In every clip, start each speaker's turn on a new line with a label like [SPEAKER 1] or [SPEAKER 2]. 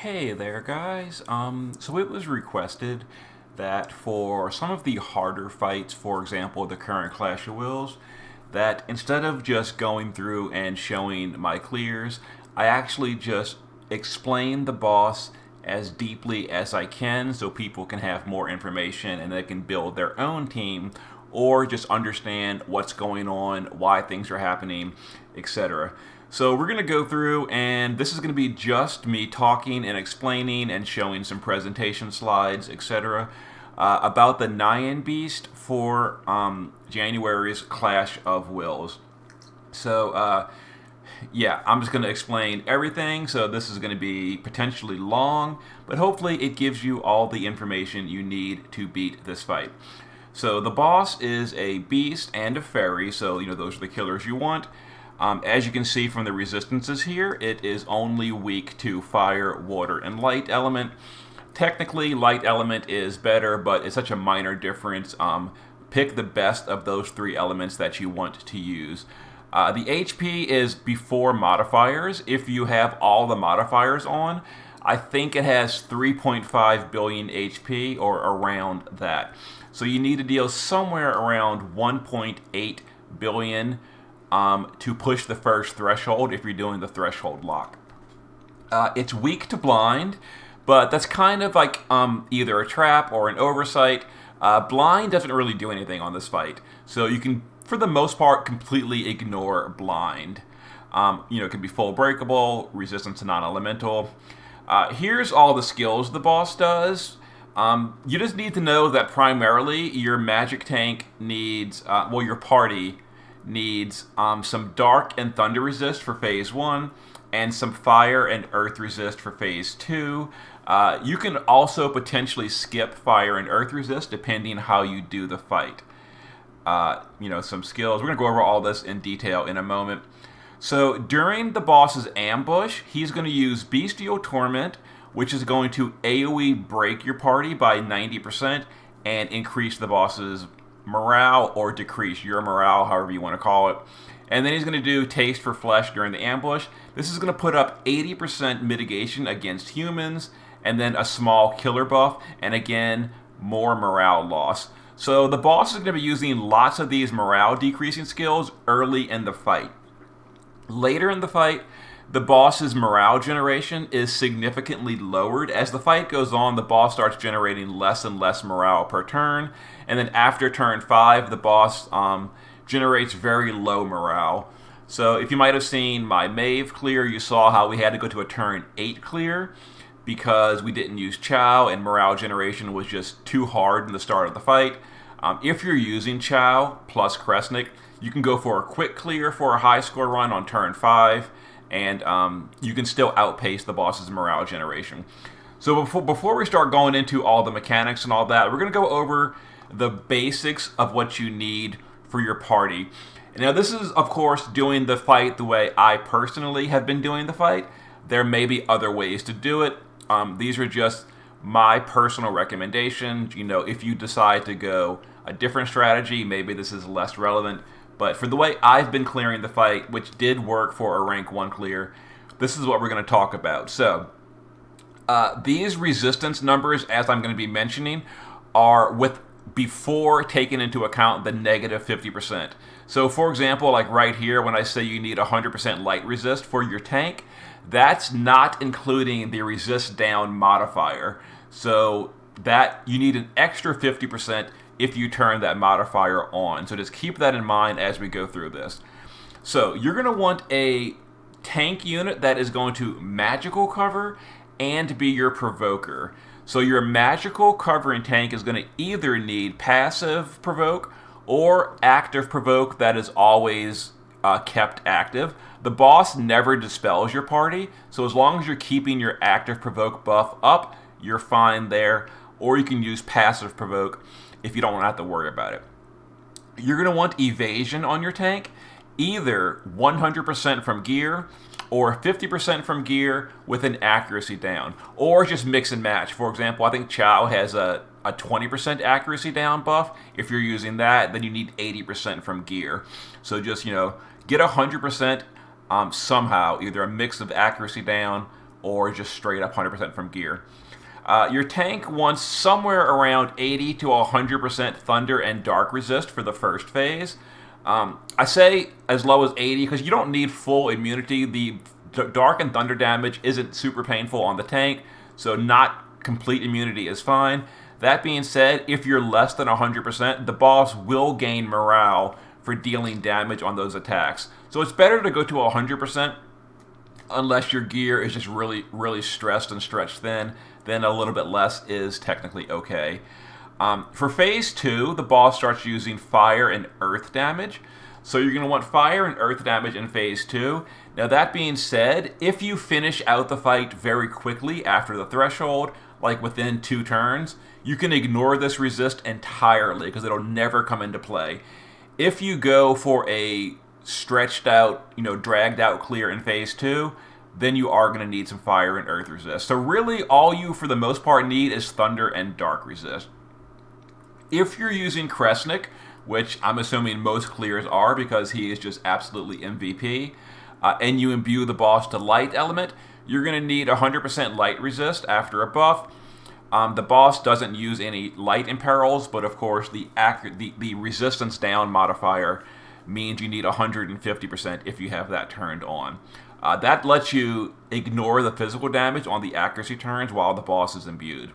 [SPEAKER 1] Hey there, guys. So it was requested that for some of the harder fights, for example, the current Clash of Wills, that instead of just going through and showing my clears, I actually just explain the boss as deeply as I can so people can have more information and they can build their own team or just understand what's going on, why things are happening, etc. So we're going to go through, and this is going to be just me talking and explaining and showing some presentation slides, etc., about the Nian Beast for January's Clash of Wills. So, yeah, I'm just going to explain everything. So this is going to be potentially long, but hopefully it gives you all the information you need to beat this fight. So the boss is a beast and a fairy, so those are the killers you want. As you can see from the resistances here, it is only weak to fire, water, and light element. Technically, light element is better, but it's such a minor difference. Pick the best of those three elements that you want to use. The HP is before modifiers. If you have all the modifiers on, I think it has 3.5 billion HP or around that. So you need to deal somewhere around 1.8 billion to push the first threshold if you're doing the threshold lock. It's weak to blind, but that's kind of like either a trap or an oversight. Blind doesn't really do anything on this fight, so you can, for the most part, completely ignore blind. It can be full breakable, resistance to non-elemental. Here's all the skills the boss does. You just need to know that primarily your magic tank needs, your party needs some dark and thunder resist for phase 1 and some fire and earth resist for phase 2. You can also potentially skip fire and earth resist depending how you do the fight. Some skills. We're going to go over all this in detail in a moment. So during the boss's ambush, he's going to use Bestial Torment, which is going to AoE break your party by 90% and increase the boss's morale or decrease your morale, however you want to call it. And then he's going to do Taste for Flesh during the ambush. This is going to put up 80% mitigation against humans, and then a small killer buff, and again, more morale loss. So the boss is going to be using lots of these morale decreasing skills early in the fight. Later in the fight, the boss's morale generation is significantly lowered. As the fight goes on, the boss starts generating less and less morale per turn. And then after turn 5, the boss generates very low morale. So if you might have seen my Mave clear, you saw how we had to go to a turn 8 clear because we didn't use Chow and morale generation was just too hard in the start of the fight. If you're using Chow plus Kresnik, you can go for a quick clear for a high score run on turn 5, and you can still outpace the boss's morale generation. So before we start going into all the mechanics and all that, we're going to go over the basics of what you need for your party. Now this is, of course, doing the fight the way I personally have been doing the fight. There may be other ways to do it. These are just my personal recommendations. If you decide to go a different strategy, maybe this is less relevant. But for the way I've been clearing the fight, which did work for a rank 1 clear, this is what we're going to talk about. So, these resistance numbers, as I'm going to be mentioning, are before taking into account the negative 50%. So, for example, like right here, when I say you need 100% light resist for your tank, that's not including the resist down modifier. So, that you need an extra 50% if you turn that modifier on. So just keep that in mind as we go through this. So you're going to want a tank unit that is going to magical cover and be your provoker. So your magical covering tank is going to either need passive provoke or active provoke that is always kept active. The boss never dispels your party, so as long as you're keeping your active provoke buff up, you're fine there. Or you can use passive provoke if you don't have to worry about it. You're going to want evasion on your tank, either 100% from gear or 50% from gear with an accuracy down, or just mix and match. For example, I think Chow has a 20% accuracy down buff. If you're using that, then you need 80% from gear. So just, get 100% somehow, either a mix of accuracy down or just straight up 100% from gear. Your tank wants somewhere around 80 to 100% thunder and dark resist for the first phase. I say as low as 80 because you don't need full immunity. The dark and thunder damage isn't super painful on the tank, so not complete immunity is fine. That being said, if you're less than 100%, the boss will gain morale for dealing damage on those attacks. So it's better to go to 100% unless your gear is just really, really stressed and stretched thin. Then a little bit less is technically okay. For phase 2, the boss starts using fire and earth damage. So you're going to want fire and earth damage in phase 2. Now that being said, if you finish out the fight very quickly after the threshold, like within 2 turns, you can ignore this resist entirely because it'll never come into play. If you go for a stretched out, dragged out clear in phase 2, then you are going to need some fire and earth resist. So really all you for the most part need is thunder and dark resist. If you're using Kresnik, which I'm assuming most clears are because he is just absolutely MVP, and you imbue the boss to light element, you're going to need 100% light resist after a buff. The boss doesn't use any light imperils, but of course the resistance down modifier means you need 150% if you have that turned on. That lets you ignore the physical damage on the accuracy turns while the boss is imbued.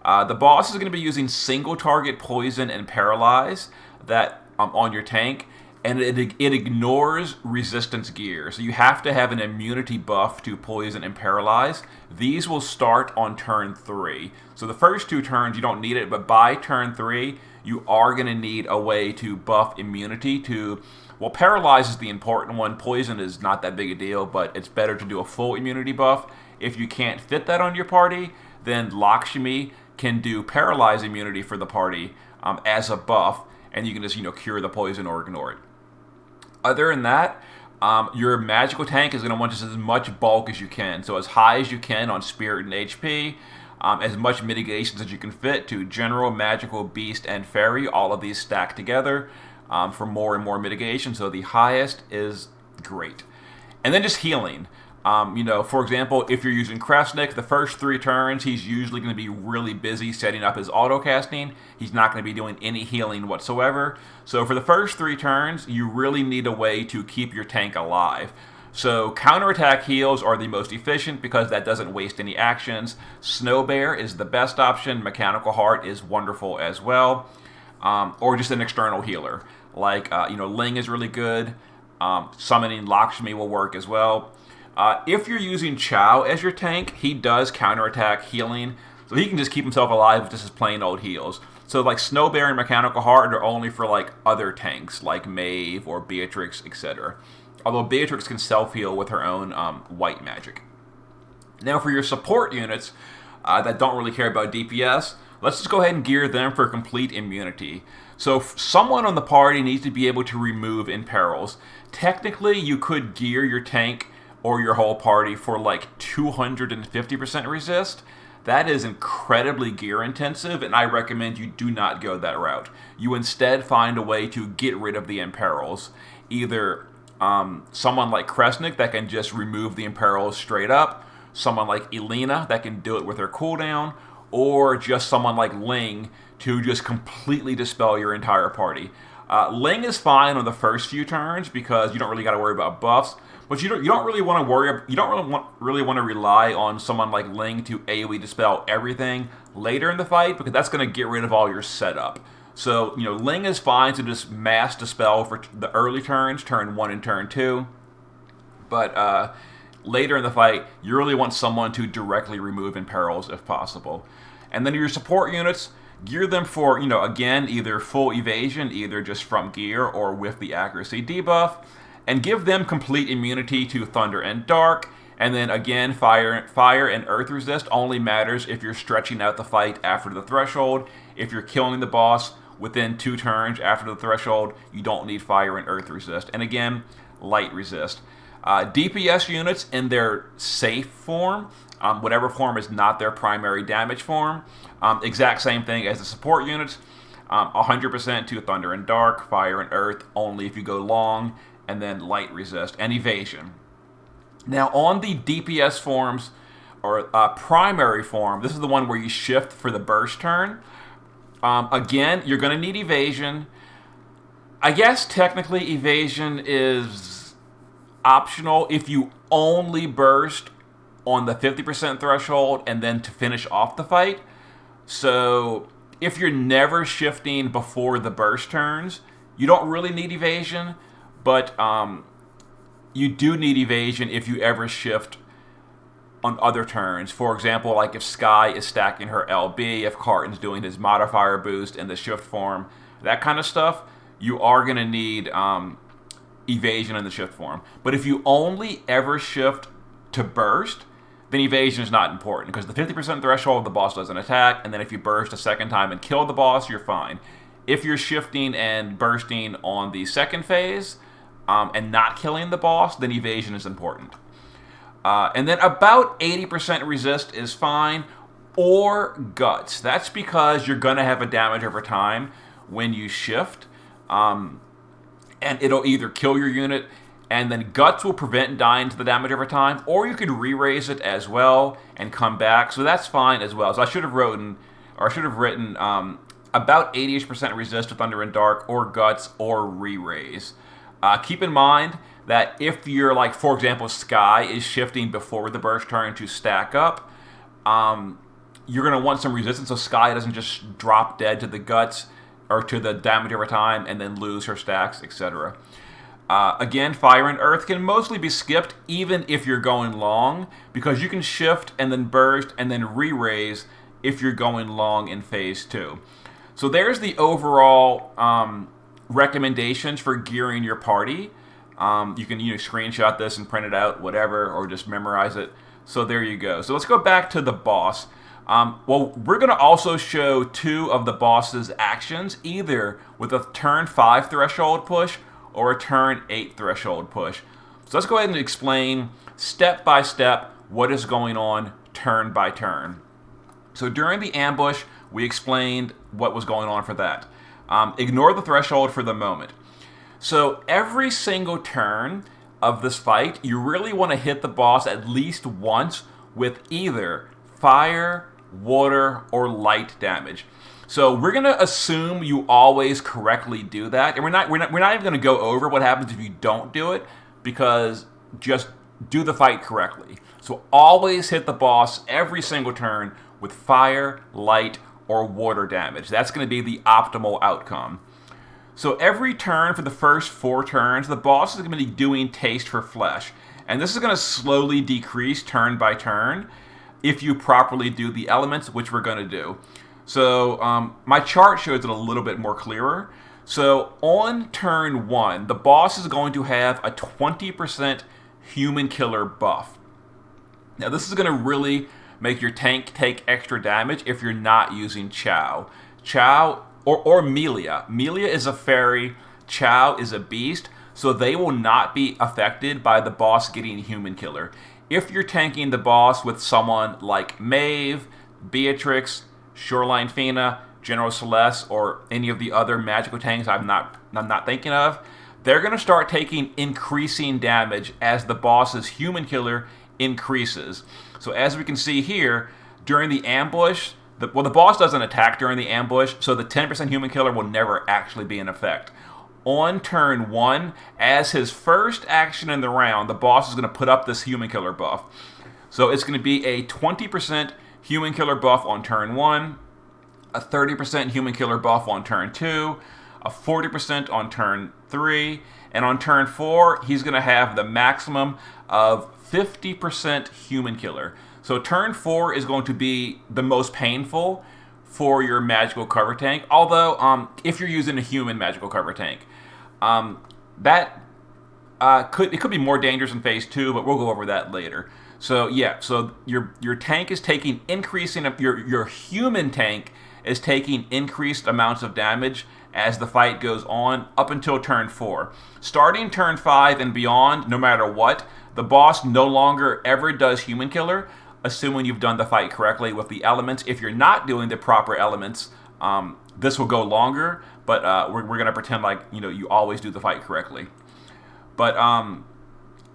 [SPEAKER 1] The boss is going to be using single target poison and paralyze that on your tank, and it ignores resistance gear. So you have to have an immunity buff to poison and paralyze. These will start on turn 3. So the first 2 turns you don't need it, but by turn 3 you are going to need a way to buff immunity to, well, paralyze is the important one. Poison is not that big a deal, but it's better to do a full immunity buff. If you can't fit that on your party, then Lakshmi can do paralyze immunity for the party as a buff, and you can just cure the poison or ignore it. Other than that, your magical tank is going to want just as much bulk as you can, so as high as you can on spirit and HP, as much mitigations as you can fit to general, magical, beast, and fairy. All of these stack together for more and more mitigation, so the highest is great. And then just healing. For example, if you're using Kresnik, the first 3 turns, he's usually going to be really busy setting up his auto-casting. He's not going to be doing any healing whatsoever. So for the first 3 turns, you really need a way to keep your tank alive. So counterattack heals are the most efficient because that doesn't waste any actions. Snow Bear is the best option. Mechanical Heart is wonderful as well. Or just an external healer. Like, Ling is really good. Summoning Lakshmi will work as well. If you're using Chow as your tank, he does counterattack healing, so he can just keep himself alive with just his plain old heals. So like Snow Bear and Mechanical Heart are only for like other tanks, like Maeve or Beatrix, etc. Although Beatrix can self-heal with her own white magic. Now for your support units that don't really care about DPS, let's just go ahead and gear them for complete immunity. So someone on the party needs to be able to remove imperils. Technically, you could gear your tank or your whole party for like 250% resist. That is incredibly gear intensive, and I recommend you do not go that route. You instead find a way to get rid of the imperils. Either someone like Kresnik that can just remove the imperils straight up, someone like Elena that can do it with her cooldown, or just someone like Ling to just completely dispel your entire party. Ling is fine on the first few turns because you don't really got to worry about buffs. But you don't really want to rely on someone like Ling to AoE dispel everything later in the fight, because that's going to get rid of all your setup. So Ling is fine to just mass dispel for the early turns, turn 1 and turn 2. But later in the fight, you really want someone to directly remove imperils if possible. And then your support units, gear them for again either full evasion, either just from gear or with the accuracy debuff. And give them complete immunity to thunder and dark. And then again, fire and earth resist only matters if you're stretching out the fight after the threshold. If you're killing the boss within 2 turns after the threshold, you don't need fire and earth resist. And again, light resist. DPS units in their safe form, whatever form is not their primary damage form, exact same thing as the support units. 100% to thunder and dark, fire and earth only if you go long, and then light resist and evasion. Now on the DPS forms, or primary form, this is the one where you shift for the burst turn. Again, you're going to need evasion. I guess technically evasion is optional if you only burst on the 50% threshold and then to finish off the fight. So if you're never shifting before the burst turns, you don't really need evasion, but you do need evasion if you ever shift on other turns. For example, like if Sky is stacking her LB, if Carton's doing his modifier boost in the shift form, that kind of stuff, you are going to need evasion in the shift form. But if you only ever shift to burst, then evasion is not important, because the 50% threshold, the boss doesn't attack, and then if you burst a second time and kill the boss, you're fine. If you're shifting and bursting on the second phase and not killing the boss, then evasion is important. And then about 80% resist is fine, or guts. That's because you're going to have a damage over time when you shift, and it'll either kill your unit, and then guts will prevent dying to the damage over time, or you could re-raise it as well and come back, so that's fine as well. So I should have written about 80% resist with Thunder and Dark, or guts, or re-raise. Keep in mind that if you're, like, for example, Sky is shifting before the burst turn to stack up, you're going to want some resistance so Sky doesn't just drop dead to the guts or to the damage over time and then lose her stacks, etc. Again, Fire and Earth can mostly be skipped even if you're going long, because you can shift and then burst and then re-raise if you're going long in phase 2. So there's the overall recommendations for gearing your party. You can screenshot this and print it out, whatever, or just memorize it. So there you go. So let's go back to the boss. Well, we're going to also show 2 of the boss's actions, either with a turn 5 threshold push or a turn 8 threshold push. So let's go ahead and explain step by step what is going on turn by turn. So during the ambush, we explained what was going on for that. Ignore the threshold for the moment. So every single turn of this fight, you really want to hit the boss at least once with either fire, water, or light damage. So we're going to assume you always correctly do that, and we're not even going to go over what happens if you don't do it, because just do the fight correctly. So always hit the boss every single turn with fire, light, or water damage. That's going to be the optimal outcome. So every turn for the first 4 turns, the boss is going to be doing Taste for Flesh. And this is going to slowly decrease turn by turn if you properly do the elements, which we're going to do. So my chart shows it a little bit more clearer. So on turn 1, the boss is going to have a 20% human killer buff. Now this is going to really make your tank take extra damage if you're not using Chow. Chow or Melia. Melia is a fairy, Chow is a beast, so they will not be affected by the boss getting human killer. If you're tanking the boss with someone like Maeve, Beatrix, Shoreline Fina, General Celeste, or any of the other magical tanks I'm not thinking of, they're going to start taking increasing damage as the boss's human killer increases. So as we can see here, during the ambush, the boss doesn't attack during the ambush, so the 10% human killer will never actually be in effect. On turn 1, as his first action in the round, the boss is going to put up this human killer buff. So it's going to be a 20% human killer buff on turn 1, a 30% human killer buff on turn 2, a 40% on turn 3, and on turn 4, he's going to have the maximum of 50% human killer. So turn 4 is going to be the most painful for your magical cover tank, although if you're using a human magical cover tank. That could be more dangerous in phase 2, but we'll go over that later. So yeah, so your tank is taking your human tank is taking increased amounts of damage as the fight goes on up until turn 4. Starting turn 5 and beyond, no matter what, the boss no longer ever does human killer, assuming you've done the fight correctly with the elements. If you're not doing the proper elements, this will go longer, but we're going to pretend like you always do the fight correctly. But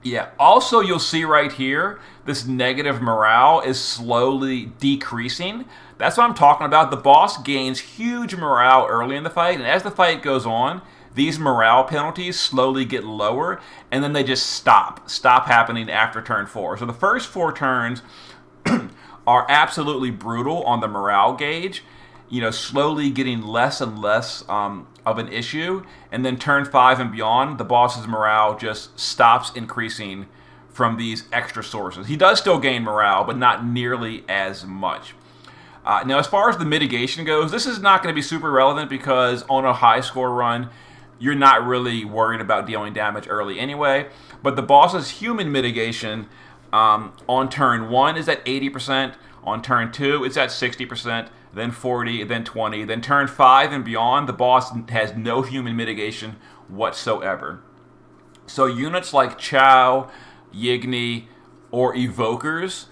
[SPEAKER 1] Yeah. Also, you'll see right here, this negative morale is slowly decreasing. That's what I'm talking about. The boss gains huge morale early in the fight, and as the fight goes on, these morale penalties slowly get lower, and then they just stop happening after turn 4. So the first 4 turns are absolutely brutal on the morale gauge, slowly getting less and less of an issue. And then turn 5 and beyond, the boss's morale just stops increasing from these extra sources. He does still gain morale, but not nearly as much. Now, as far as the mitigation goes, this is not going to be super relevant because on a high score run, you're not really worried about dealing damage early anyway. But the boss's human mitigation on turn 1 is at 80%. On turn 2, it's at 60%, then 40, then 20. Then turn 5 and beyond, the boss has no human mitigation whatsoever. So units like Chow, Yigni, or Evokers,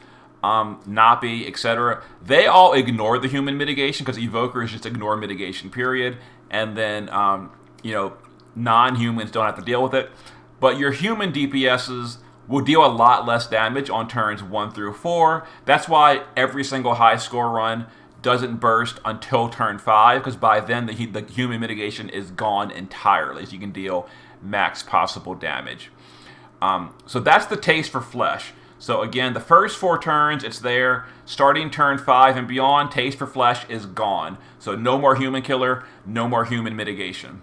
[SPEAKER 1] Napi, etc., they all ignore the human mitigation because Evokers just ignore mitigation, period. And then, non-humans don't have to deal with it. But your human DPSs will deal a lot less damage on turns 1 through 4. That's why every single high score run doesn't burst until turn 5, because by then the human mitigation is gone entirely, so you can deal max possible damage. So that's the taste for flesh. So again, the first 4 turns, it's there. Starting turn 5 and beyond, taste for flesh is gone. So no more human killer, no more human mitigation.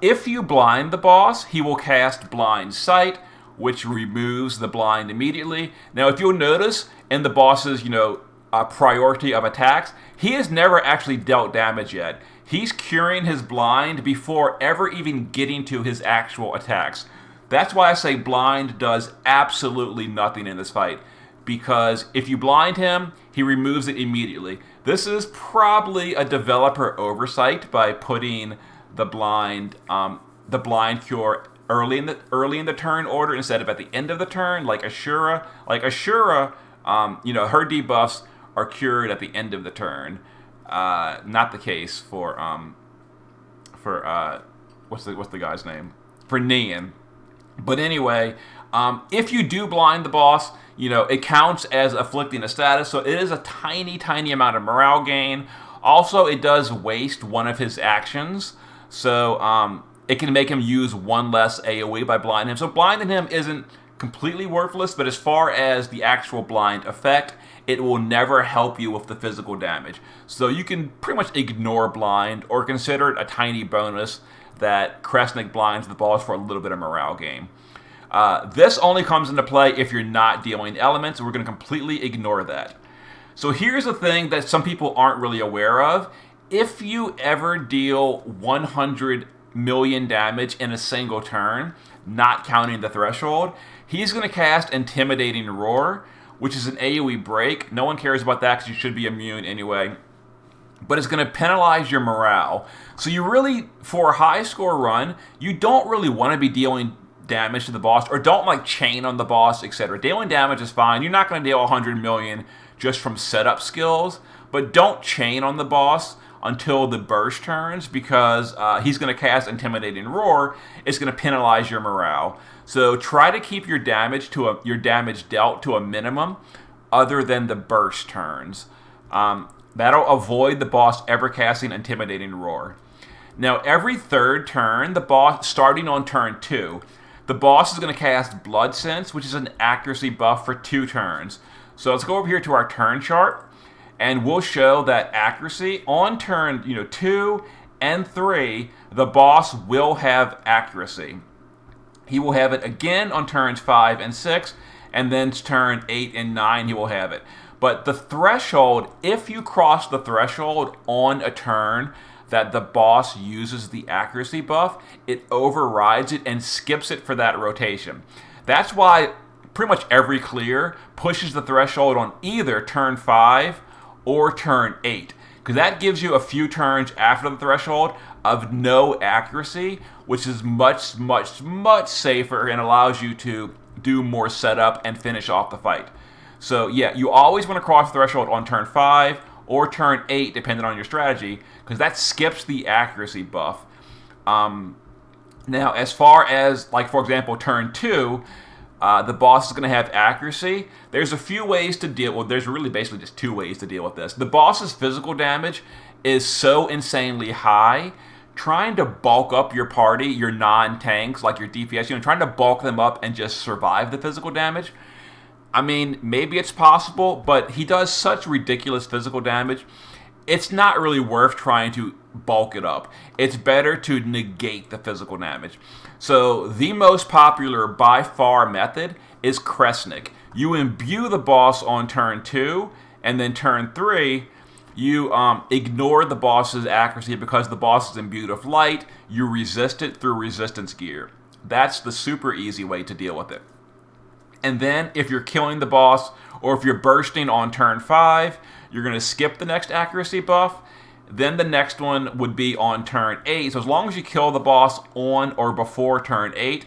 [SPEAKER 1] If you blind the boss, he will cast Blind Sight, which removes the blind immediately. Now, if you'll notice, in the boss's, priority of attacks, he has never actually dealt damage yet. He's curing his blind before ever even getting to his actual attacks. That's why I say blind does absolutely nothing in this fight, because if you blind him, he removes it immediately. This is probably a developer oversight by putting the blind cure early in the turn order instead of at the end of the turn, like Ashura. Her debuffs are cured at the end of the turn. Not the case for what's the guy's name? For Nian. But anyway, if you do blind the boss, it counts as afflicting a status, so it is a tiny, tiny amount of morale gain. Also, it does waste one of his actions, so it can make him use one less AoE by blinding him. So blinding him isn't completely worthless, but as far as the actual blind effect, it will never help you with the physical damage. So you can pretty much ignore blind or consider it a tiny bonus that Kresnik blinds the boss for a little bit of morale gain. This only comes into play if you're not dealing elements, and we're going to completely ignore that. So here's the thing that some people aren't really aware of. If you ever deal 100 million damage in a single turn, not counting the threshold, he's going to cast Intimidating Roar, which is an AoE break. No one cares about that because you should be immune anyway. But it's going to penalize your morale. So you really, for a high score run, you don't really want to be dealing damage to the boss, or don't chain on the boss, etc. Dealing damage is fine. You're not going to deal 100 million just from setup skills, but don't chain on the boss until the burst turns, because he's going to cast Intimidating Roar. It's going to penalize your morale. So try to keep your damage dealt to a minimum, other than the burst turns. That'll avoid the boss ever casting Intimidating Roar. Now, every third turn, the boss, starting on turn 2, the boss is going to cast Blood Sense, which is an accuracy buff for 2 turns. So let's go over here to our turn chart, and we'll show that accuracy on turn 2 and 3, the boss will have accuracy. He will have it again on turns 5 and 6, and then turn 8 and 9 he will have it. But the threshold, if you cross the threshold on a turn that the boss uses the accuracy buff, it overrides it and skips it for that rotation. That's why pretty much every clear pushes the threshold on either turn 5 or turn 8, because that gives you a few turns after the threshold of no accuracy, which is much, much, much safer and allows you to do more setup and finish off the fight. So yeah, you always want to cross the threshold on turn 5 or turn 8, depending on your strategy, because that skips the accuracy buff. Now, as far as, like, for example, turn 2, the boss is going to have accuracy. There's a few ways to deal with. There's really basically just two ways to deal with this. The boss's physical damage is so insanely high. Trying to bulk up your party, your non-tanks, like your DPS, trying to bulk them up and just survive the physical damage. I mean, maybe it's possible, but he does such ridiculous physical damage. It's not really worth trying to bulk it up. It's better to negate the physical damage. So the most popular by far method is Kresnik. You imbue the boss on turn 2, and then turn 3, you ignore the boss's accuracy because the boss is imbued with light. You resist it through resistance gear. That's the super easy way to deal with it. And then if you're killing the boss, or if you're bursting on turn 5, you're going to skip the next accuracy buff. Then the next one would be on turn 8. So as long as you kill the boss on or before turn 8,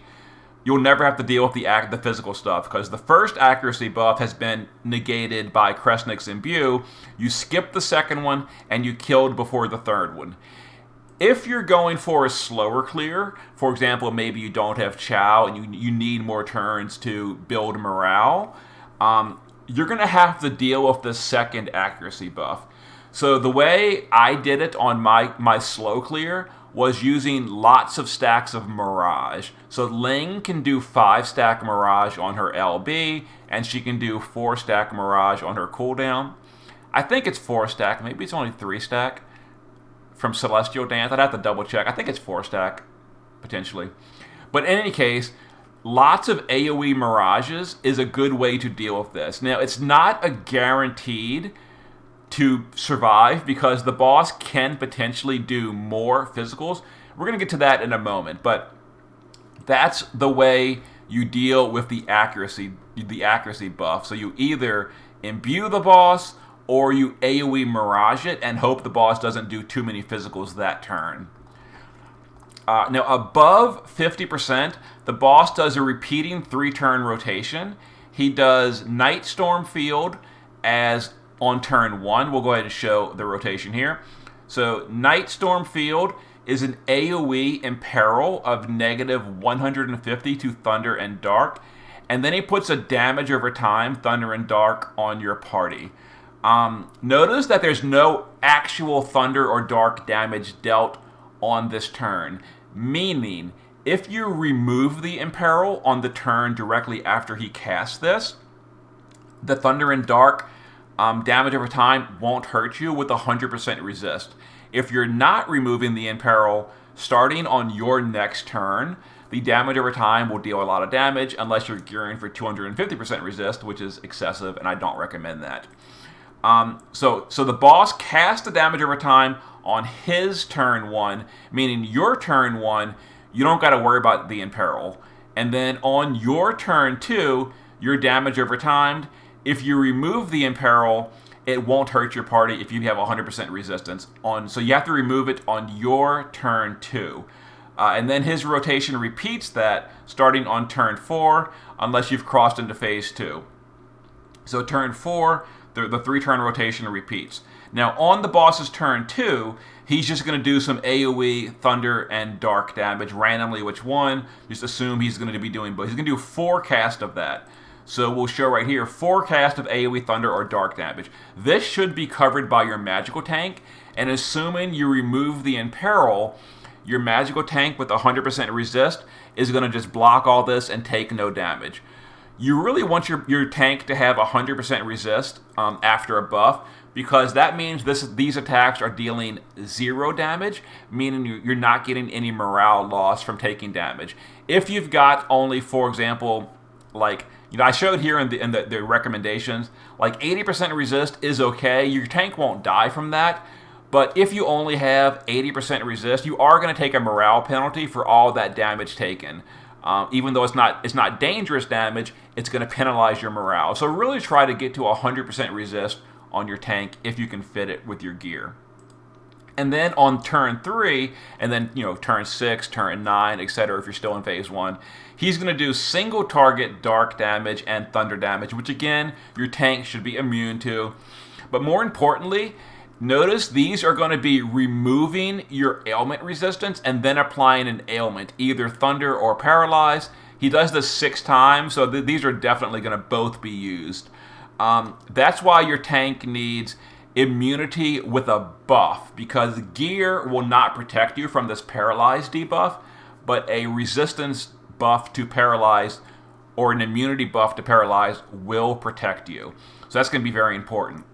[SPEAKER 1] you'll never have to deal with the physical stuff, because the first accuracy buff has been negated by Kresnik's imbue. You skip the second one, and you killed before the third one. If you're going for a slower clear, for example, maybe you don't have Chow and you need more turns to build morale, you're going to have to deal with the second accuracy buff. So the way I did it on my slow clear was using lots of stacks of Mirage. So Ling can do 5-stack Mirage on her LB, and she can do 4-stack Mirage on her cooldown. I think it's 4-stack, maybe it's only 3-stack from Celestial Dance. I'd have to double check. I think it's 4-stack, potentially. But in any case, lots of AoE Mirages is a good way to deal with this. Now, it's not a guaranteed to survive, because the boss can potentially do more physicals. We're going to get to that in a moment, but that's the way you deal with the accuracy buff. So you either imbue the boss, or you AoE Mirage it and hope the boss doesn't do too many physicals that turn. Now, above 50%, the boss does a repeating 3-turn rotation. He does Night Storm Field as on turn 1. We'll go ahead and show the rotation here. So Night Storm Field is an AoE Imperil of negative 150 to Thunder and Dark. And then he puts a damage over time, Thunder and Dark, on your party. Notice that there's no actual Thunder or Dark damage dealt on this turn. Meaning, if you remove the Imperil on the turn directly after he casts this, the Thunder and Dark damage over time won't hurt you with 100% resist. If you're not removing the Imperil starting on your next turn, the damage over time will deal a lot of damage unless you're gearing for 250% resist, which is excessive, and I don't recommend that. So the boss casts the damage over time on his turn 1, meaning your turn 1, you don't got to worry about the Imperil. And then on your turn 2, your damage over time, if you remove the Imperil, it won't hurt your party if you have 100% resistance. So you have to remove it on your turn 2. And then his rotation repeats that starting on turn 4, unless you've crossed into phase 2. So turn 4, the 3-turn rotation repeats. Now on the boss's turn 2, he's just going to do some AoE, Thunder, and Dark damage, randomly which one. Just assume he's going to be doing both. He's going to do 4 casts of that. So we'll show right here, 4 casts of AoE, Thunder, or Dark damage. This should be covered by your magical tank, and assuming you remove the Imperil, your magical tank with 100% resist is going to just block all this and take no damage. You really want your tank to have 100% resist after a buff, because that means these attacks are dealing 0 damage, meaning you're not getting any morale loss from taking damage. If you've got only, for example, like, I showed here in the recommendations, like 80% resist is okay. Your tank won't die from that. But if you only have 80% resist, you are going to take a morale penalty for all that damage taken. Even though it's not dangerous damage, it's going to penalize your morale. So really try to get to 100% resist on your tank if you can fit it with your gear. And then on turn 3, and then turn 6, turn 9, etc. if you're still in phase 1, he's going to do single target Dark damage and Thunder damage, which again, your tank should be immune to. But more importantly, Notice these are going to be removing your ailment resistance and then applying an ailment, either Thunder or Paralyze. He does this 6 times, so these are definitely going to both be used. That's why your tank needs immunity with a buff, because gear will not protect you from this Paralyze debuff, but a resistance buff to Paralyze or an immunity buff to Paralyze will protect you. So that's going to be very important.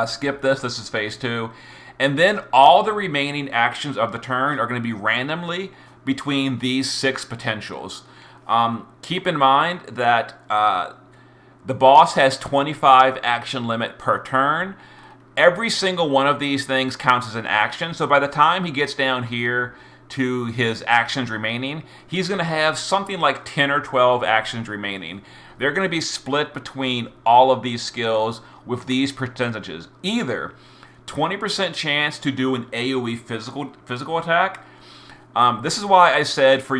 [SPEAKER 1] Skip this. This is phase 2. And then all the remaining actions of the turn are going to be randomly between these 6 potentials. Keep in mind that the boss has 25 action limit per turn. Every single one of these things counts as an action. So by the time he gets down here to his actions remaining, he's going to have something like 10 or 12 actions remaining. They're going to be split between all of these skills with these percentages. Either 20% chance to do an AoE physical attack. This is why I said for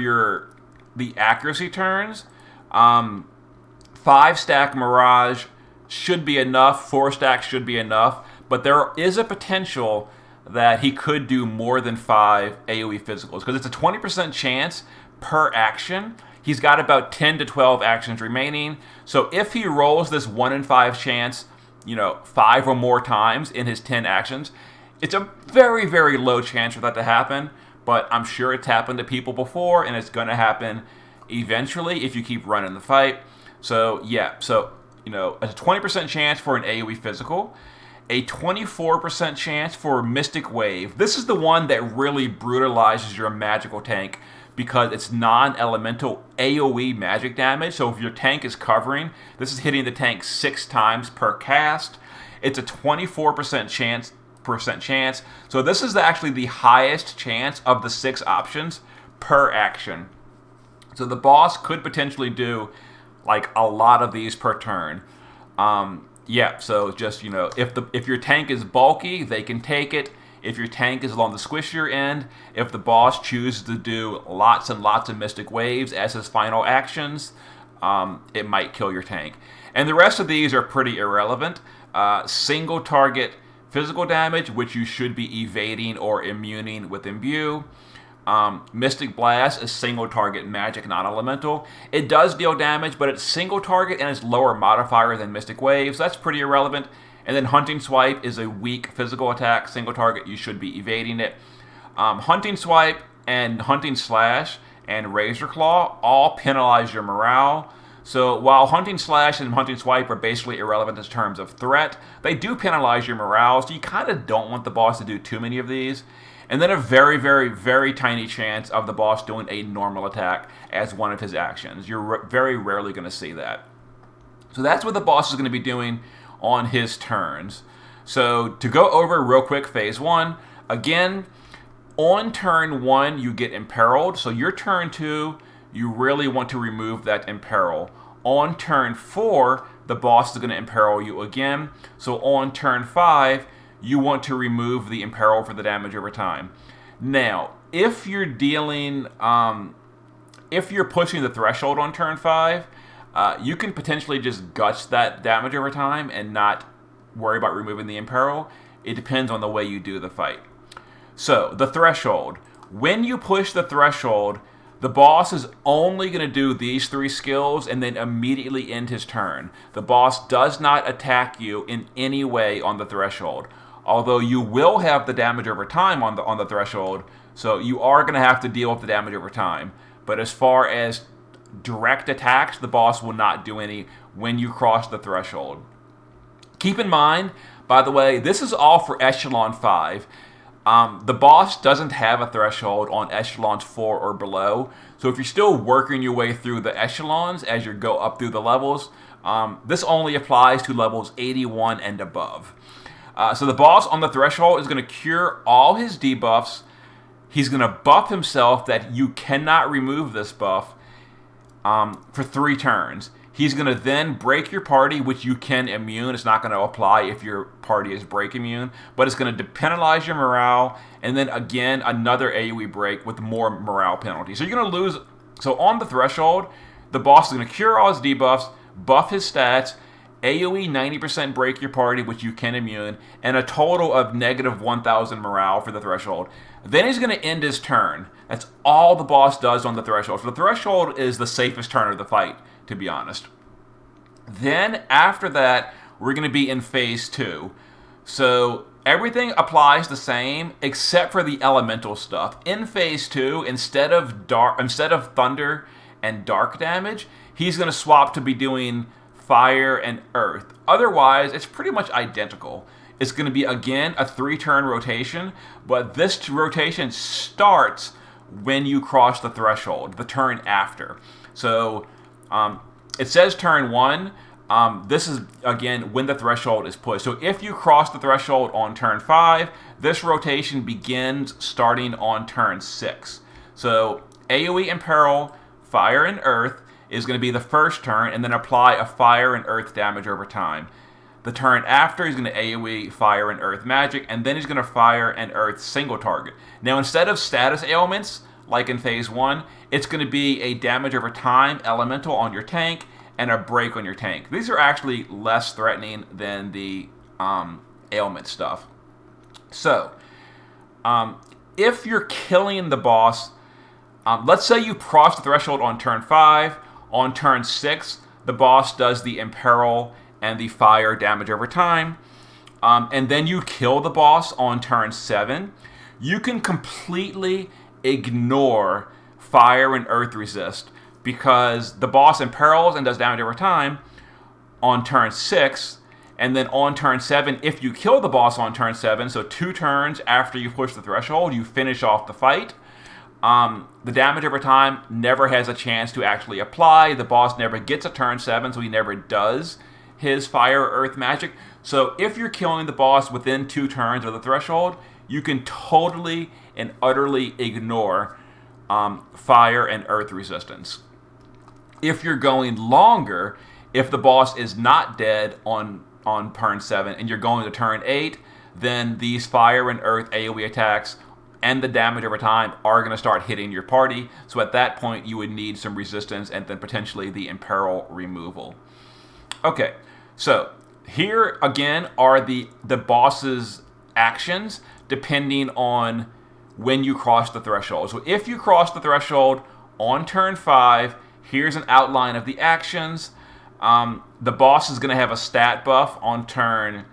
[SPEAKER 1] the accuracy turns, 5-stack Mirage should be enough, 4-stack should be enough, but there is a potential that he could do more than 5 AoE physicals, because it's a 20% chance per action. He's got about 10 to 12 actions remaining. So if he rolls this 1 in 5 chance, 5 or more times in his 10 actions, it's a very, very low chance for that to happen. But I'm sure it's happened to people before, and it's going to happen eventually if you keep running the fight. So yeah, a 20% chance for an AoE physical, a 24% chance for Mystic Wave. This is the one that really brutalizes your magical tank, because it's non-elemental AoE magic damage. So if your tank is covering, this is hitting the tank 6 times per cast. It's a 24% chance. So this is actually the highest chance of the 6 options per action. So the boss could potentially do like a lot of these per turn. So just, if your tank is bulky, they can take it. If your tank is along the squishier end, if the boss chooses to do lots and lots of Mystic Waves as his final actions, it might kill your tank. And the rest of these are pretty irrelevant. Single target physical damage, which you should be evading or immuning with Imbue. Mystic Blast is single target magic, non-elemental. It does deal damage, but it's single target and it's lower modifier than Mystic Waves. That's pretty irrelevant. And then Hunting Swipe is a weak physical attack, single target. You should be evading it. Hunting Swipe and Hunting Slash and Razor Claw all penalize your morale. So while Hunting Slash and Hunting Swipe are basically irrelevant in terms of threat, they do penalize your morale, so you kind of don't want the boss to do too many of these. And then a very, very, very tiny chance of the boss doing a normal attack as one of his actions. You're very rarely going to see that. So that's what the boss is going to be doing on his turns. So to go over real quick, phase 1, again, on turn 1 you get imperiled. So your turn 2, you really want to remove that imperil. On turn 4, the boss is going to imperil you again. So on turn 5, you want to remove the imperil for the damage over time. Now, if you're dealing, if you're pushing the threshold on turn 5, you can potentially just guts that damage over time and not worry about removing the imperil. It depends on the way you do the fight. So, the threshold. When you push the threshold, the boss is only going to do these 3 skills and then immediately end his turn. The boss does not attack you in any way on the threshold. Although you will have the damage over time on the threshold, so you are going to have to deal with the damage over time. But as far as direct attacks, the boss will not do any when you cross the threshold. Keep in mind, by the way, this is all for Echelon 5. The boss doesn't have a threshold on Echelons 4 or below, so if you're still working your way through the Echelons as you go up through the levels, this only applies to levels 81 and above. So the boss on the threshold is going to cure all his debuffs. He's going to buff himself that you cannot remove this buff for 3 turns. He's going to then break your party, which you can immune. It's not going to apply if your party is break immune, but it's going to penalize your morale, and then again another AoE break with more morale penalty. So you're going to lose. So on the threshold, the boss is going to cure all his debuffs, buff his stats, AoE 90% break your party, which you can immune, and a total of negative 1,000 morale for the threshold. Then he's going to end his turn. That's all the boss does on the threshold. So the threshold is the safest turn of the fight, to be honest. Then, after that, we're going to be in phase 2. So everything applies the same except for the elemental stuff. In phase 2, instead of thunder and dark damage, he's going to swap to be doing fire and earth. Otherwise, it's pretty much identical. It's going to be, again, a 3-turn rotation, but this rotation starts when you cross the threshold, the turn after. So it says turn 1. This is, again, when the threshold is pushed. So if you cross the threshold on turn 5, this rotation begins starting on turn 6. So AoE Imperil, Fire and Earth is going to be the first turn, and then apply a Fire and Earth damage over time. The turn after, he's going to AoE Fire and Earth magic, and then he's going to Fire and Earth single target. Now, instead of status ailments, like in phase 1, it's going to be a damage over time elemental on your tank, and a break on your tank. These are actually less threatening than the ailment stuff. So, if you're killing the boss, let's say you cross the threshold on turn 5, on turn 6, the boss does the Imperil and the Fire damage over time, and then you kill the boss on turn 7, you can completely ignore Fire and Earth resist, because the boss imperils and does damage over time on turn 6, and then on turn 7, if you kill the boss on turn 7, so 2 turns after you push the threshold, you finish off the fight. The damage over time never has a chance to actually apply. The boss never gets a turn 7, so he never does his Fire or Earth magic. So if you're killing the boss within 2 turns of the threshold, you can totally and utterly ignore Fire and Earth resistance. If you're going longer, if the boss is not dead on turn 7 and you're going to turn 8, then these Fire and Earth AoE attacks and the damage over time are going to start hitting your party. So at that point, you would need some resistance and then potentially the Imperil removal. Okay, so here again are the boss's actions depending on when you cross the threshold. So if you cross the threshold on turn 5, here's an outline of the actions. The boss is going to have a stat buff on turn...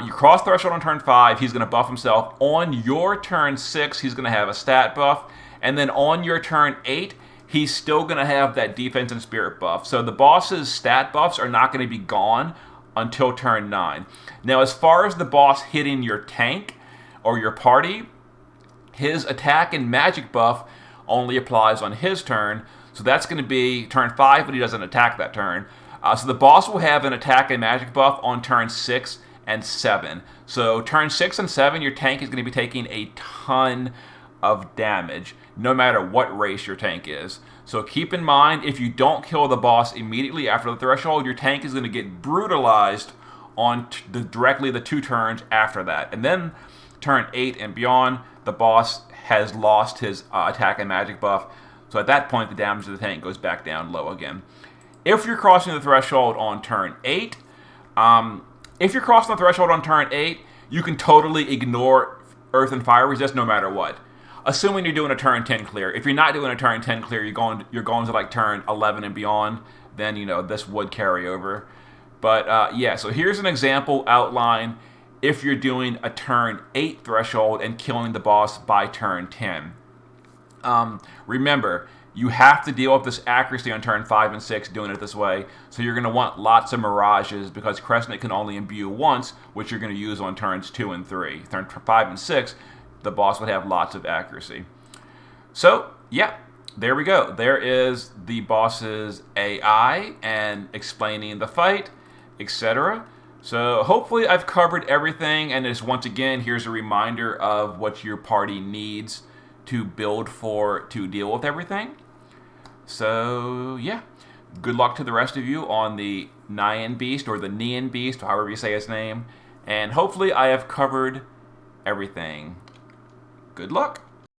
[SPEAKER 1] you cross the threshold on turn 5, he's going to buff himself. On your turn 6, he's going to have a stat buff. And then on your turn 8, he's still going to have that defense and spirit buff. So the boss's stat buffs are not going to be gone until turn 9. Now, as far as the boss hitting your tank or your party, his attack and magic buff only applies on his turn. So that's going to be turn 5, but he doesn't attack that turn. So the boss will have an attack and magic buff on turn 6 and 7. So turn 6 and 7, your tank is going to be taking a ton of damage, no matter what race your tank is. So keep in mind, if you don't kill the boss immediately after the threshold, your tank is going to get brutalized on directly the 2 turns after that. And then turn 8 and beyond, the boss has lost his attack and magic buff. So at that point, the damage to the tank goes back down low again. If you're crossing the threshold on turn 8, you can totally ignore Earth and Fire resist no matter what. Assuming you're doing a turn 10 clear. If you're not doing a turn 10 clear, you're going to like turn 11 and beyond, then this would carry over. But yeah, so here's an example outline if you're doing a turn 8 threshold and killing the boss by turn 10. Remember, you have to deal with this accuracy on turn 5 and 6 doing it this way, so you're going to want lots of mirages because Crescent can only imbue once, which you're going to use on turns 2 and 3. Turn 5 and 6, the boss would have lots of accuracy. So, yeah, there we go. There is the boss's AI and explaining the fight, etc. So hopefully I've covered everything, and once again, here's a reminder of what your party needs to build for to deal with everything. So yeah, good luck to the rest of you on the Nian Beast or the Nian Beast, however you say his name, and hopefully I have covered everything. Good luck.